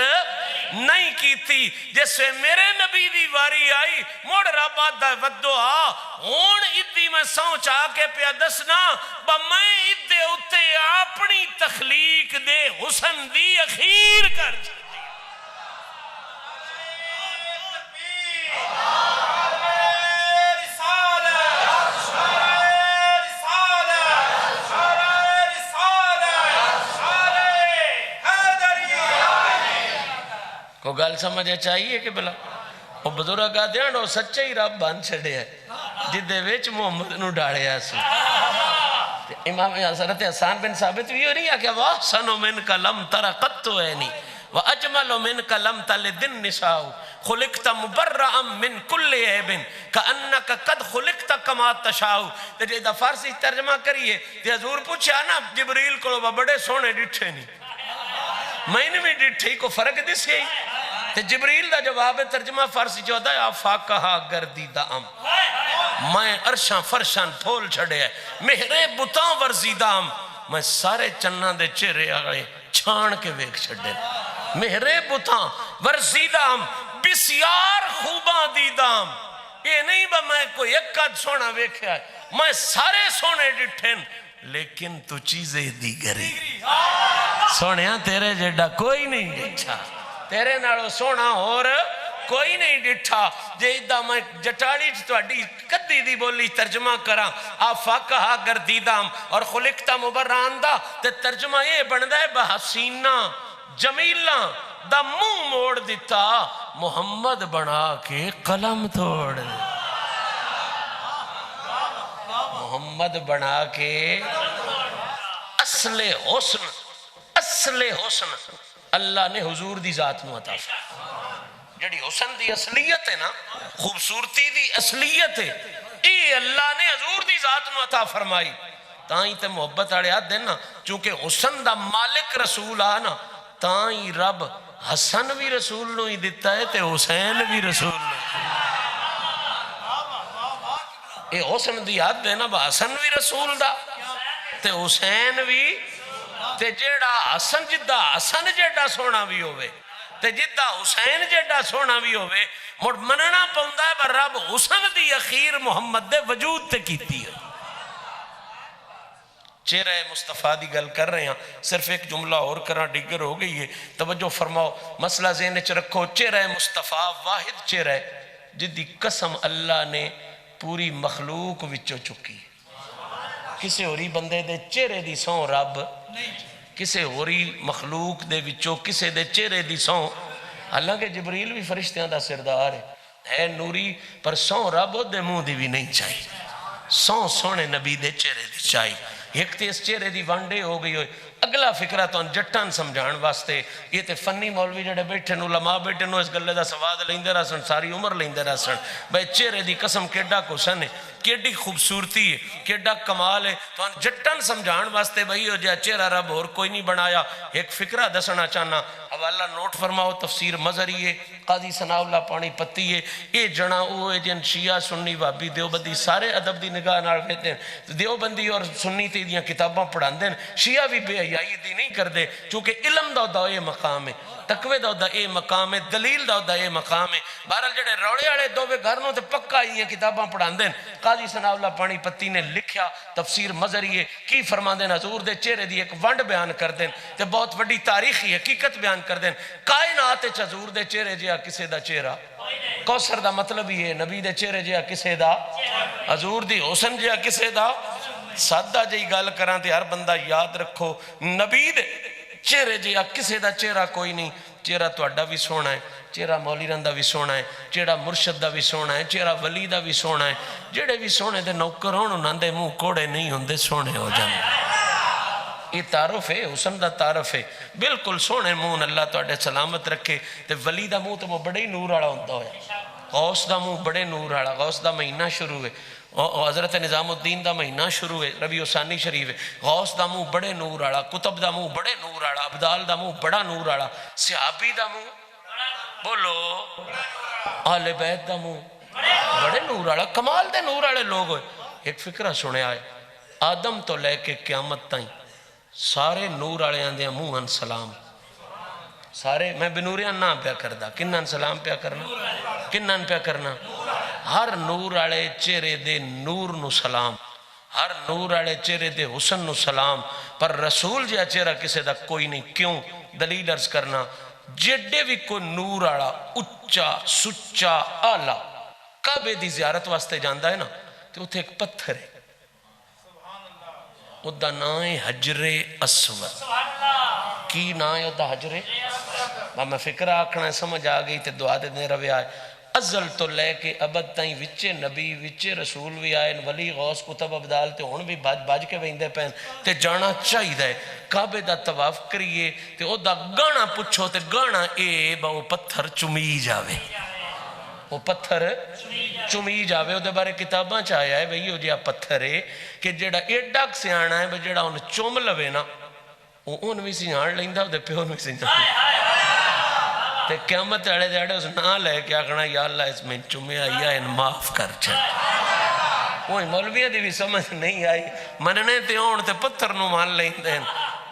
نہیں کیتی جیسے میرے نبی دی واری آئی موڑ ربات دا ودعا ہون ادھی میں سوچ آکے پیا دسنا با میں ادھے اتے اپنی تخلیق دے حسن دی اخیر کر چھتی کو گل سمجھے چاہیے کہ بلا وہ بزرگ آدھے ہیں وہ سچے ہی رب بان چھڑے ہیں جدے ویچ محمد نو ڈاڑے آسو امام حضرت حسان بن ثابت بھی ہو رہی ہے کہ وَأَحْسَنُ مِنْكَ لَمْ تَرَ قَطُّ عَيْنِي وَأَجْمَلُ مِنْكَ لَمْ تَلِدِ النِّسَاءُ خُلِقْتَ مُبَرَّأً مِنْ كُلِّ عَيْبٍ كَأَنَّكَ قَدْ خُلِقْتَ كَمَا تَشَاءُ تے جیدہ فارسی ترجمہ کریے تے حضور پوچھا نا جبریل کو بڑے سونے ڈٹھے نہیں میں نے بھی ڈٹھے کو فرق دس ہے تے جبریل دا جواب ترجمہ فارسی جو دا آفاقہا گردیدہ ام میں عرشاں فرشاں پھول چھڑے ہے مہرے بتاں ورزیدہ ام میں سارے چنہ دے چہرے آگئے چھان کے ویک چھڑے مہرے بتاں ورزیدہ ام بسیار خوباں دیدہ ام یہ نہیں با میں کوئی ایک قد سونا ویکھیا ہے میں سارے سونے ڈٹھیں لیکن تو چیزیں دیگری سونیاں تیرے جڑا کوئی نہیں ڈٹھا تیرے نالو سونا اور کوئی نہیں ڈٹھا جیدہ میں جٹاڑی توڑی کدی دی بولی ترجمہ کرا آفاقہا گردیدام اور خلقتا مبراندہ تے ترجمہ یہ بندہ ہے بحسینہ جمیلہ دا منہ موڑ دیتا محمد بنا کے قلم توڑ محمد بنا کے اصل حسن اللہ نے حضور دی ذات نو عطا فرمایا جڑی حسن دی اصلیت ہے نا خوبصورتی دی اصلیت ہے اے اللہ نے حضور دی ذات نو عطا فرمائی تائیں تے محبت آڑے آت دینا چونکہ حسن دا مالک رسول آنا تائیں رب حسن بھی رسول نو ہی دیتا ہے تے حسین بھی رسول نو اے حسن دی آت دینا با حسن بھی رسول دا تے حسین بھی تے جیڑا حسن جدہ حسن جیڑا سونا بھی ہوئے تے جدہ حسین جیڑا سونا بھی ہوئے مڑ مننا پہندا ہے بر رب حسن دی اخیر محمد دے وجود تے کیتی ہے چہرہ مصطفیٰ دی گل کر رہے ہیں، صرف ایک جملہ اور کرنا ڈگر ہو گئی ہے، توجہ فرماؤ، مسئلہ ذہن وچ رکھو، چہرہ مصطفیٰ واحد چہرہ ہے جدی قسم اللہ نے پوری مخلوق وچوں چکی، کسے ہوری بندے دے چہرے دی سوں رب کسے ہوری مخلوق دے وچوں کسے دے چہرے دی سوں، حالانکہ جبریل بھی فرشتیاں دا سردار ہے نوری، پر سوں رب دے منہ دی بھی نہیں چاہیے، سوں سونے نبی دے چہرے دی چاہیے۔ ایک تے اس چہرے دی وانڈے ہو گئی ہوئے، اگلا فکرہ تو جٹان سمجھان واسطے، یہ تے فنی مولوی جڑے بیٹھے نو علماء بیٹھے نو اس گلے دا سواد لیندے رہا سن، ساری عمر لیندے رہا سن، بھئی چہرے دی قسم کیڈا کو سن ہے، کیڈی خوبصورتی ہے، کیڈا کمال ہے، تو جٹان سمجھان واسطے بھئی ہو جا چہرہ رب اور کوئی نہیں بنایا۔ ایک فکرہ دسنا چاہنا، حوالہ نوٹ فرماؤ، تفسیر مظہری ہے، قاضی ثناء اللہ پانی پتی ہے، اے جنا اوے جن شیعہ سنی وابی دیوبندی سارے ادب دی نگاہ نال ویندے ہیں، دیوبندی اور سنی تے دیاں کتاباں پڑھاندے ہیں، شیعہ بھی بے حیائی دی نہیں کردے، چونکہ علم دا اے مقام ہے، تقوی دا اے مقام ہے، دلیل دا اے مقام ہے۔ بہرحال جڑے روڑے والے دووے گھرنوں تے پکا یہ کتاباں پڑھاندے ہیں۔ قاضی ثناء اللہ پانی پتی نے لکھیا تفسیر مظہری ہے، کی فرماندے ہیں، حضور دے چہرے دی ایک ونڈ بیان کردے ہیں تے بہت بڑی تاریخی حقیقت بیان کردے ہیں، کائنات وچ حضور دے چہرے جہا کسے دا چہرہ، کوثر دا مطلب ہی ہے نبی دے چہرے جہا کسے دا، حضور دی حسن جہا کسے دا، سادہ جہی گل کراں تے ہر بندہ یاد رکھو، نبی دے چہرے جہا کسے دا چہرہ کوئی نہیں، چہرہ تہاڈا بھی سونا ہے، چہرہ مولی رندا بھی سونا ہے، چہرہ مرشد دا بھی سونا ہے، چہرہ ولی دا بھی سونا ہے، جڑے بھی سونے دے نوکر ہون انہاں دے منہ کوڑے نہیں ہوندے، سونے ہو جاندے۔ یہ تعارف ہے، حسن دا تعارف ہے، بالکل سونے منہ اللہ تہاڈے سلامت رکھے، تے ولی دا منہ تو بڑے نور والا ہوندا ہویا، غوث دا منہ بڑے نور والا، غوث دا مہینہ شروع ہے، حضرت نظام الدین دا مہینہ شروع ہے، ربیع الثانی شریف ہے، غوث دا منہ بڑے نور والا، کتب دا منہ بڑے نور والا، ابدال دا منہ بڑا نور والا، صحابی دا منہ بولو، آل بیت دا منہ بڑے نور والا، کمال دے نور والے لوگ ہوئے۔ ایک فکرہ سنے آئے، آدم تو لے کے قیامت تائیں سارے نور والے آندے ہیں منہ ان سلام، سارے میں بنوریاں نہ پیا کردا، کنن سلام پیا کرنا، کنن پیا کرنا، ہر نور والے چہرے دے نور نو سلام، ہر نور والے چہرے دے حسن نو سلام، پر رسول جہا چہرہ کسے دا کوئی نہیں، کیوں؟ دلیل عرض کرنا، جڑے بھی کوئی نور والا اچا سچا آلہ کعبے دی زیارت واسطے جاندا ہے نا، تو اتھے ایک پتھر ہے، ادھا نام ہے حجر اسود، کی نام ہے ادھا حجر؟ میں فکرہ آکھنا ہے، سمجھ آگئی تے دعا دے دے روے آئے، ازل تو لے کے ابد تائیں وچے نبی وچے رسول بھی آئے، ولی غوث کتب ابدال تے ہون بھی باج کے ویندے پہن تے جانا چاہی دے، کعبے دا طواف کریے تے او دا گانا پچھو تے گانا اے با وہ پتھر چمی جاوے، وہ پتھر چمی جاوے، وہ دے بارے کتاباں چاہیا ہے بھئی وہ جیا پتھر ہے کہ جیڑا ایڈاک سے آنا ہے بھئی جیڑا انہیں چوم لوے نا وہ ان بھی سیان لیندہ وہ دے پیون بھی سیان تے قیامت اڑے دیڑے اس نہ لے کے آگنا یا اللہ اس میں چومے آئی ان معاف کر چھل، وہی مولویہ دی بھی سمجھ نہیں آئی، مننے تے ہون تے پتھر نو مان لیندے ہیں،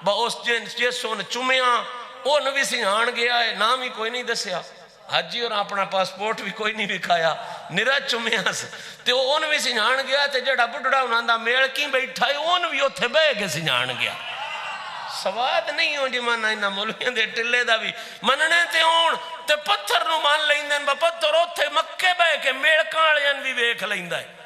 با اس جیسوں نے چومے آن وہ نبی سیان گیا ہے، نام ہی کوئی نہیں دسیا، حجی اور اپنا پاسپورٹ بھی کوئی نہیں بکھایا، نرا چمیاں سے تے اون بھی سنجھان گیا تے جڑا بڑھڑا انہاں دا میل کی بیٹھا ہے اون بھی اتھے بے کے سنجھان گیا۔ سواد نہیں ہوں جی مانا انہاں مولویاں دے ٹلے دا بھی مننے تے ہون تے پتھر نو مان لیندن با پتھر اتھے مکے بے کے میل کانلیاں بھی بیکھ لیندہ ہے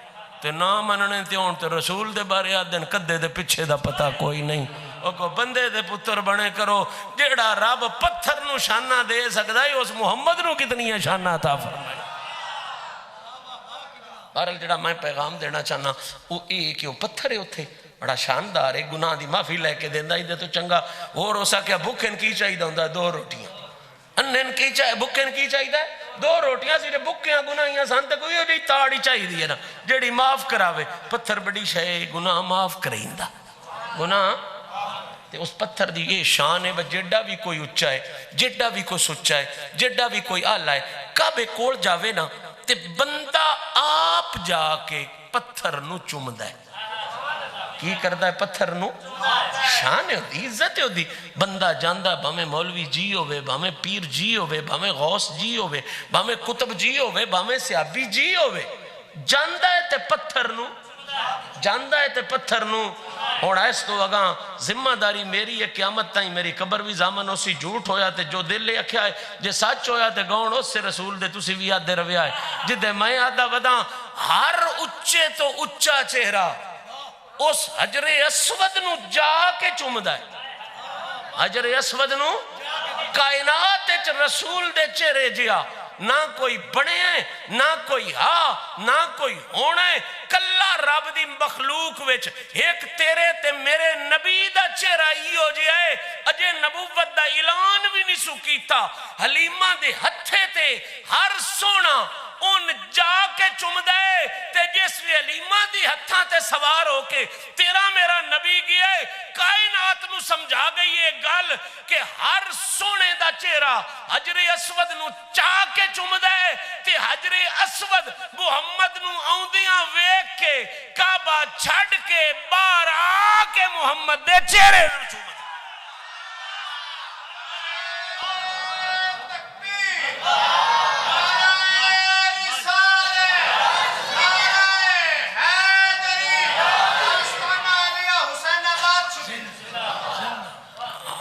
تے نا مننے تے ہون تے رسول دے بارے آدھن کدے دے پچھے دا پتہ کوئی نہیں، او کو بندے دے پتر بنے کرو، جیڑا رب پتھر نو شانہ دے سکتا ہے اس محمد نو کتنی شانہ عطا فرمائے۔ بہرحال جڑا میں پیغام دینا چاہنا وہ ایک کہ وہ پتھر ہے اتھے بڑا شاندار ہے، گناہ دی معافی لے کے دیندہ ہی دے تو چنگا، اور ہو سکیا بھوکن کی چاہی دا ہوں 2 روٹیاں، انہن کی چاہے بھوکن کی چاہی دا 2 روٹیاں سیرے بھوکیاں گناہیاں سانتے کوئی ہو جی تاڑی چاہی دی ہے نا، جیڑی معاف کراوے، پتھر بڑی شے گناہ معاف کرائندہ، گناہ تے اس پتھر دی یہ شان ہے جیڑا بھی کوئی اچھا ہے، جیڑا بھی کوئی سچا ہے، جیڑا بھی کوئی آلہ ہے، کعبے کول جاوے نا تے بندہ آپ جا کے پتھر نو چومدہ ہے، کی کردہ ہے پتھر نو؟ شان ہے ہوتی، عزت ہے ہوتی، بندہ جاندہ بھامے مولوی جی ہوئے، بھامے پیر جی ہوئے، بھامے غوث جی ہوئے، بھامے کتب جی ہوئے، بھامے صحابی جی ہوئے، جاندہ ہے تے پتھر نو، جاندہ ہے تے پتھر نو، اور اس تو اگاں ذمہ داری میری ہے، قیامت تائیں میری قبر بھی زامن اسی جھوٹ ہویا تے جو دل لے اکھیا ہے جے سچ ہویا تے گون اس سے رسول دے تسی بھی یاد دے رویا ہے جدے میں آدھا ودا ہر اچے تو اچا چہرہ اس حجر اسود نو جا کے چومدہ ہے، حجر اسود نو کائنات اچ رسول دے چہرے جیا نہ کوئی بنے ہیں نہ کوئی نہ کوئی ہونا ہے، کلا رب دی مخلوق وچ ایک تیرے تے میرے نبی دا چہرہ ہی ہو جائے اجے نبوت دا اعلان بھی نہیں سو کیتا، حلیمہ دے ہتھے تے ہر سونا ان جا کے چم دے تے جس بھی حلیمہ دی ہتھاں تے سوار ہو کے تیرا میرا نبی گیا ہے، کائنات نو سمجھا گئی ہے گل کہ ہر سونے دا چہرہ حجر اسود نو چاہ کے چم دے تے حجر اسود محمد نو آؤندیاں ویک کے کعبہ چھڑ کے باہر آ کے محمد دے چہرے نو چم دے۔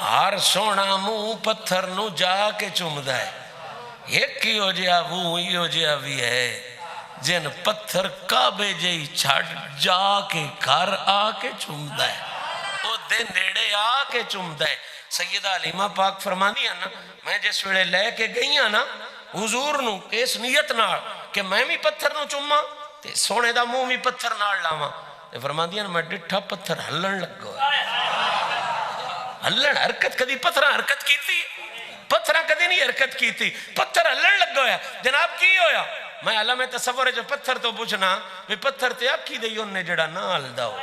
ہر سونا منہ پتھر نو جا کے چومدا ہے، ایک ہی ہو جیا وہ ہی ہو جیا بھی ہے جن پتھر کعبے جئی چھڑ جا کے گھر آ کے چومدا ہے، وہ دے نیڑے آ کے چومدا ہے۔ سیدہ حلیمہ پاک فرماندی ہے نا میں جس ویلے لے کے گئی ہاں نا حضور نو اس نیت نال کہ میں بھی پتھر نو چوما تے سونے دا منہ بھی پتھر نال لاواں تے فرماندی ہے نا میں ڈٹھا پتھر ہلن لگا ہلن حرکت کدی پتھر حرکت کی تھی پتھر کدی نہیں حرکت کی تھی پتھر ہلن لگ گیا جناب کی ہویا میں علم تصور ہے جو پتھر تو پوچھنا بھی پتھر تے آکھی دے انہیں جڑا نہ ہلدا ہو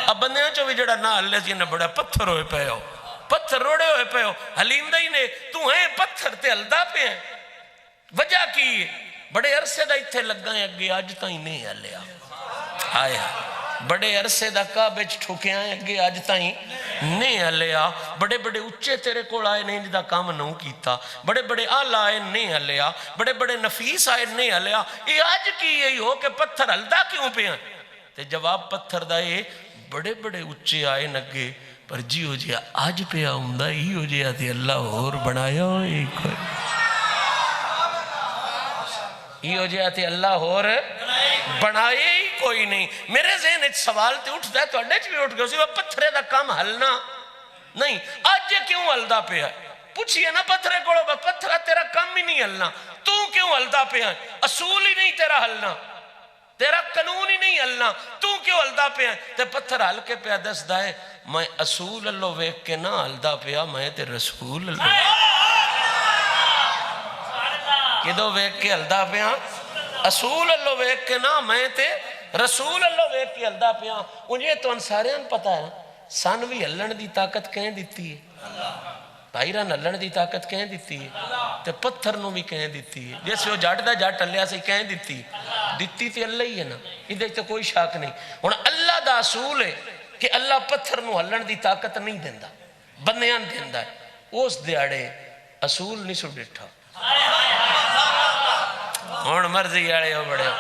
اب بندیاں چو بھی جڑا نہ ہلے سی انہیں بڑا پتھر ہوئے پہ ہو پتھر روڑے ہوئے پہ ہو حلیم دائی نے تو ہیں پتھر تے ہلدا پہ ہیں وجہ کی بڑے عرصے دا اتھے لگا ہیں اگے آج تائیں نہیں ہلیا آیا بڑے عرصے دا کعبے ٹھوکے آئے اگے آج تائیں نہیں ہلیا بڑے بڑے اچھے تیرے کول آئے نہیں جدا کام نہ کیتا بڑے بڑے آل آئے نہیں ہلیا بڑے بڑے نفیس آئے نہیں ہلیا یہ آج کی یہی ہو کہ پتھر ہلدا کیوں پہ ہیں تے جواب پتھر دائے بڑے بڑے اچھے آئے نگے پر جی ہو جیا آج پہ آؤں ہی ہو جیا تھی اللہ اور بنایا ہوئے کوئی ہی ہو جیا تھی اللہ اور بنائے ہی کوئی نہیں میرے ذہن ایک سوال تے اٹھتا ہے تو اڈے بھی اٹھ گئے اسی وہ پتھرے دا کام ہلنا نہیں آج یہ کیوں ہلدا پہ ہے پوچھئے نا پتھرے کوڑو پتھرہ تیرا کام ہی نہیں ہلنا تو کیوں ہلدا پہ ہے اصول ہی نہیں تیرا ہلنا تیرا قانون ہی نہیں ہلنا تو کیوں ہلدا پہ ہے تے پتھر ہل کے پہ دس دائے میں اصول اللہ ویک کے نہ ہلدا پہ ہے میں تے رسول اللہ کدو ویک کے ہلدا پہ ہے اصول اللہ ویک کے نا میں تے رسول اللہ ویک کے ہلدا پہ ہے انہیں تو انساریان پتا ہے سانوی ہلن دی طاقت کہیں دیتی ہے بھائیران ہلن دی طاقت کہیں دیتی ہے تے پتھر نو بھی کہیں دیتی ہے جیسے وہ جاٹ دا جاٹ اللہ سے کہیں دیتی ہے دیتی تے اللہ ہی ہے نا ادھے تو کوئی شاک نہیں اور اللہ دا اصول ہے کہ اللہ پتھر نو ہلن دی طاقت نہیں دیندہ بندیاں دیندہ ہے اس دیاڑے اصول نہیں سو ڈٹھا اور مرضی آڑے ہو بڑے ہو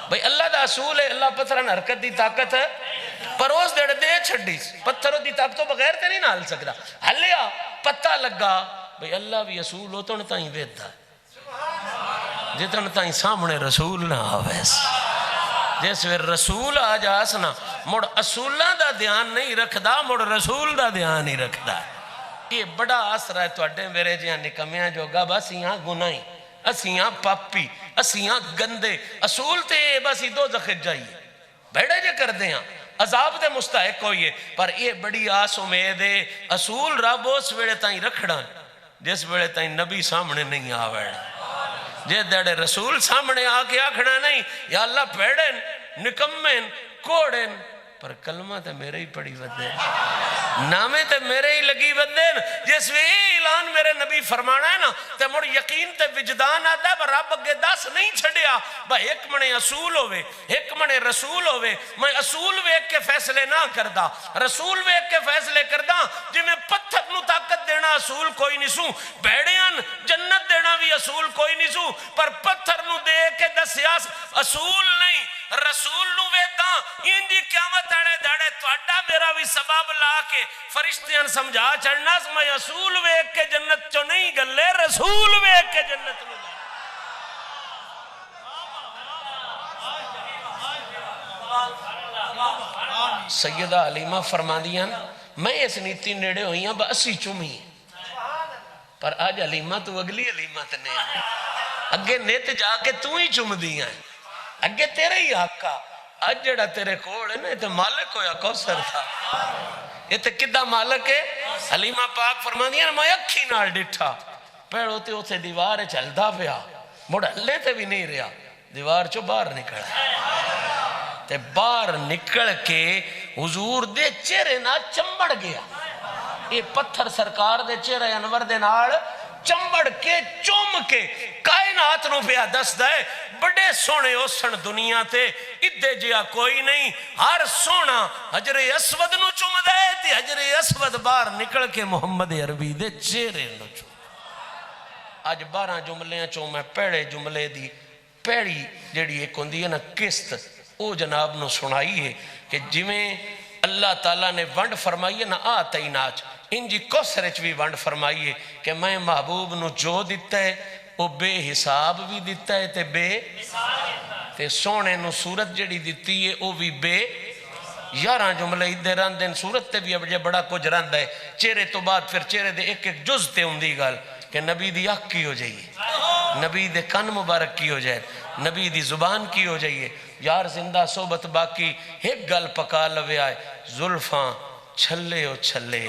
بھئی اللہ دا اصول ہے اللہ پتھران حرکت دی طاقت ہے پر اس دیڑ دے چھڑی پتھروں دی طاقتوں بغیر تے نہیں نہ ہل سکتا ہلیا پتہ لگا بھئی اللہ بھی اصول ہو تو نتائیں ویدہ ہے جتن تائیں سامنے رسول نہ آویس جیسے پھر رسول آ جاسنا مڑ اصولہ دا دھیان نہیں رکھ دا مڑ رسول دا دھیان ہی رکھ دا یہ بڑا آسرہ ہے تو اڈے میرے جہاں نکمیاں جو گا بس یہاں گناہیں اسیاں پاپی اسیاں گندے اصول تے بس ہی دو زخت جائیے بیڑے جے کر دیں عذاب دے مستحق ہوئیے پر یہ بڑی آس امید ہے اصول رب اس ویڑے تائیں رکھڑا جس ویڑے تائیں نبی سامنے نہیں آوڑا جے دیڑے رسول سامنے آکے آکھنا نہیں یا اللہ پیڑن نکمین کوڑن پر کلمہ تے میرے ہی پڑی ودین نامے تے میرے ہی لگی ودین جس وی اعلان میرے نبی فرمانا ہے نا تے مڑ یقین تے وجدان آتا ہے پر رب اگے دس نہیں چھڑیا با ایک منے اصول ہوئے ایک منے رسول ہوئے میں اصول ویک کے فیصلے نہ کردہ رسول ویک کے فیصلے کردہ جی میں پتھر نو طاقت دینا اصول کوئی نہیں سوں بیڑیان جنت دینا بھی اصول کوئی نہیں سوں پر پتھر نو دے کے دسیاس اصول نہیں رسول نو ویدہ انجی قیامت آڑے داڑے توڑا میرا بھی سبب لا کے فرشتیاں سمجھا چڑھنا میں اصول ویک کے جنت چو نہیں گلے رسول ویک کے جنت میں گلے سیدہ علیمہ فرما دیا میں اس نیتی نیڑے ہوئی ہیں با اسی چومی پر آج علیمہ تو اگلی علیمہ تنے ہیں اگے نیت جا کے تو ہی چوم دیا ہے اگے تیرے ہی حق کا آج جڑا تیرے کوڑ ہے نا یہ تو مالک ہویا کوثر تھا یہ تو کدہ مالک ہے علیمہ پاک فرما دیا میں اکھی نال ڈٹھا پیڑ ہوتے ہوتے دیوار چلتا پیا مڑ ہلے تے بھی نہیں رہا دیوار چو باہر نکلا تے باہر نکل کے حضور دے چہرے نہ چمبڑ گیا یہ پتھر سرکار دے چہرے انور دے نال چمبڑ کے چوم کے کائنات نو پیا دس دے بڑے سونے اوسن دنیا تے ادھے جیا کوئی نہیں ہر سونا حجر اسود نو چوم دے تے حجر اسود باہر نکل کے محمد عربی دے چہرے نو چوم آج 12 جملے چوں میں پہلے جملے دی پیڑی جڑی ایک ہوندی ہے نا قسط او جناب نو سنائی ہے کہ جویں اللہ تعالیٰ نے ونڈ فرمائی ہے نا آتا ہی ناچ انجی کوسرچ بھی ونڈ فرمائی ہے کہ میں محبوب نو جو دیتا ہے وہ بے حساب بھی دیتا ہے تے بے تے سونے نو صورت جڑی دیتی ہے وہ بھی بے 11 جملے ادھے رہن دیں صورت تے بھی اب جے بڑا کچھ رہن ہے چہرے تو بعد پھر چہرے دے ایک ایک جز تے ہوندی گال کہ نبی دی آنکھ کی ہو جائیے نبی دے کن مبارک کی ہو جائے نبی دی زبان کی ہو جائیے یار زندہ صحبت باقی ایک گل پکا لوے آئے زلفاں چھلے ہو چھلے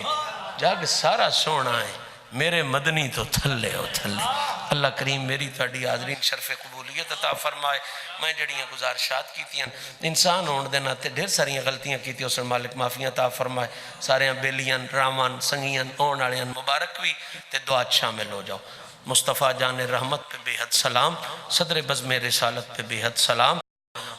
جاگ سارا سونا ہے میرے مدنی تو تھلے ہو تھلے اللہ کریم میری تاڑی حاضرین شرف قبولیت عطا فرمائے میں جڑیاں گزارشات کیتی ہیں انسان ہون دینا تے ڈھیر ساریاں غلطیاں کیتی ہیں اس میں مالک معافیاں عطا فرمائے سارے بیلیاں رامان سنگیاں اون آلیاں مبارک بھی تے دعات شامل ہو جاؤ مصطفیٰ جان رحمت پہ بے حد سلام صدر بزم رسالت پہ بے حد سلام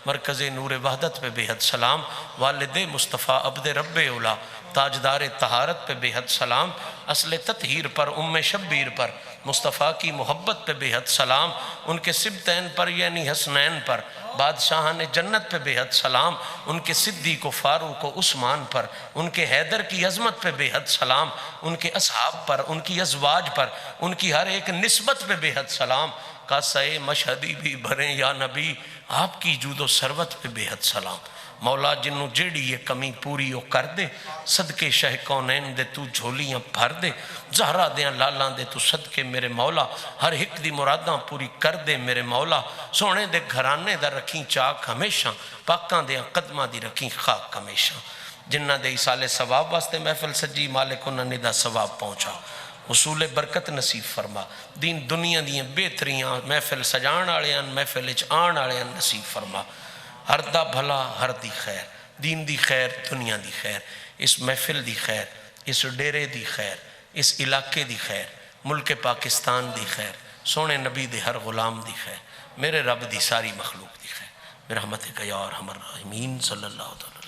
مرکز نور وحدت پہ بے حد سلام والد مصطفیٰ عبد رب اولا تاجدار طہارت پہ بے حد سلام اصل تطہیر پر ام شبیر پر مصطفیٰ کی محبت پہ بے حد سلام ان کے سبتین پر یعنی حسنین پر بادشاہان جنت پہ بے حد سلام ان کے صدیق و فاروق و عثمان پر ان کے حیدر کی عظمت پہ بے حد سلام ان کے اصحاب پر ان کی ازواج پر ان کی ہر ایک نسبت پہ بے حد سلام کاسہ مشہدی بھی بھریں یا نبی آپ کی جود و ثروت پہ بے حد سلام مولا جنوں جیڑی یہ کمی پوری ہو کر دے صدقے شہ کونین دے تو جھولیاں بھر دے زہرہ دیاں لالاں دے تو صدقے میرے مولا ہر ایک دی مراداں پوری کر دے میرے مولا سونے دے گھرانے دا رکھیں چاک ہمیشہ پاکاں دیاں قدمہ دی رکھیں خاک ہمیشہ جنہ دے اسال ثواب واسطے محفل سجی مالک انہاں نے دا ثواب پہنچا حصول برکت نصیب فرما دین دنیا دیاں بہتریاں محفل سجان آلیاں محفل آن آلیاں نصیب فرما ہر دا بھلا ہر دی خیر دین دی خیر دنیا دی خیر اس محفل دی خیر اس ڈیرے دی خیر اس علاقے دی خیر ملک پاکستان دی خیر سونے نبی دے ہر غلام دی خیر میرے رب دی ساری مخلوق دی خیر برحمتک یا ارحم الراحمین صلی اللہ علیہ وسلم